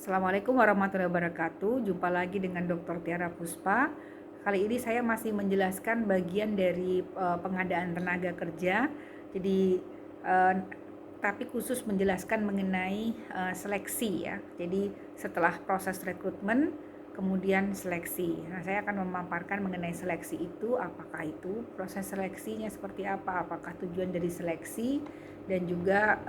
Assalamualaikum warahmatullahi wabarakatuh. Jumpa lagi dengan Dr. Tiara Puspa. Kali ini saya masih menjelaskan bagian dari pengadaan tenaga kerja. Jadi tapi khusus menjelaskan mengenai seleksi ya. Jadi setelah proses rekrutmen kemudian seleksi. Nah, saya akan memaparkan mengenai seleksi itu, apakah itu proses seleksinya seperti apa, apakah tujuan dari seleksi dan juga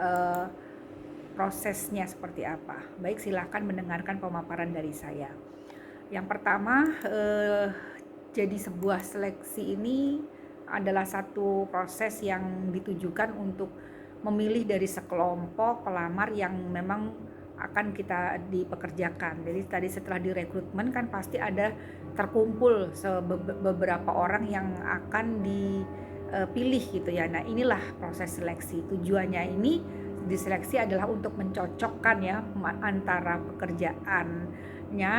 prosesnya seperti apa. Baik, silahkan mendengarkan pemaparan dari saya. Yang pertama, jadi sebuah seleksi ini adalah satu proses yang ditujukan untuk memilih dari sekelompok pelamar yang memang akan kita dipekerjakan. Jadi tadi setelah direkrutmen kan pasti ada terkumpul beberapa orang yang akan dipilih gitu ya. Nah, inilah proses seleksi. Tujuannya ini diseleksi adalah untuk mencocokkan ya antara pekerjaannya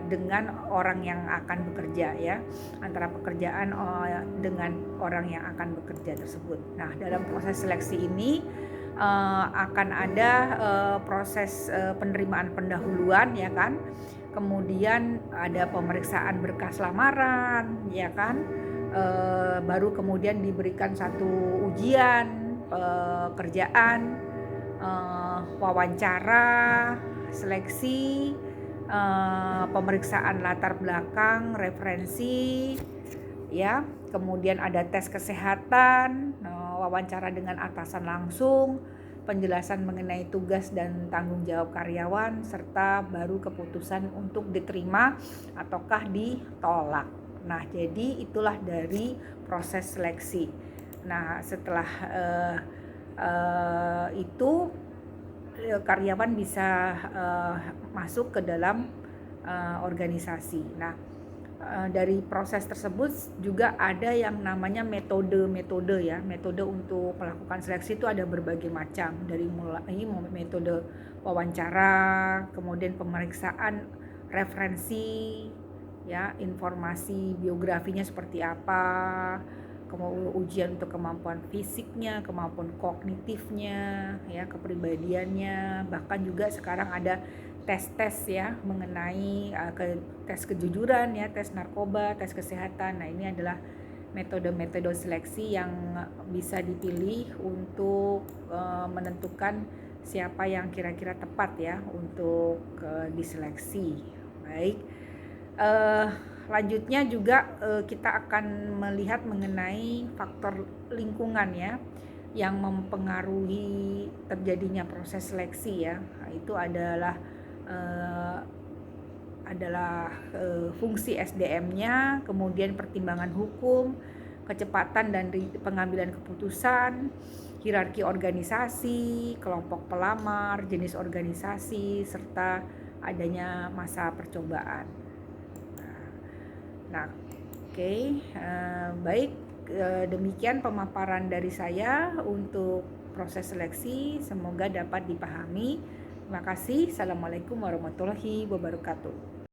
dengan orang yang akan bekerja ya, antara pekerjaan dengan orang yang akan bekerja tersebut. Nah, dalam proses seleksi ini akan ada proses penerimaan pendahuluan ya kan, kemudian ada pemeriksaan berkas lamaran ya kan, baru kemudian diberikan satu ujian pekerjaan, wawancara, seleksi, pemeriksaan latar belakang, referensi, ya. Kemudian ada tes kesehatan, wawancara dengan atasan langsung, penjelasan mengenai tugas dan tanggung jawab karyawan, serta baru keputusan untuk diterima ataukah ditolak. Nah, jadi itulah dari proses seleksi. Nah, setelah itu karyawan bisa masuk ke dalam organisasi. Nah, dari proses tersebut juga ada yang namanya metode ya. Metode untuk melakukan seleksi itu ada berbagai macam, dari mulai metode wawancara, kemudian pemeriksaan referensi ya, informasi biografinya seperti apa, kemudian ujian untuk kemampuan fisiknya, kemampuan kognitifnya, ya, kepribadiannya, bahkan juga sekarang ada tes-tes ya mengenai tes kejujuran ya, tes narkoba, tes kesehatan. Nah, ini adalah metode-metode seleksi yang bisa dipilih untuk menentukan siapa yang kira-kira tepat ya untuk diseleksi. Baik. Lanjutnya juga kita akan melihat mengenai faktor lingkungan ya yang mempengaruhi terjadinya proses seleksi ya. Nah, itu adalah fungsi SDM-nya, kemudian pertimbangan hukum, kecepatan dan pengambilan keputusan, hierarki organisasi, kelompok pelamar, jenis organisasi, serta adanya masa percobaan. Nah, oke, baik, demikian pemaparan dari saya untuk proses seleksi, semoga dapat dipahami. Terima kasih. Assalamualaikum warahmatullahi wabarakatuh.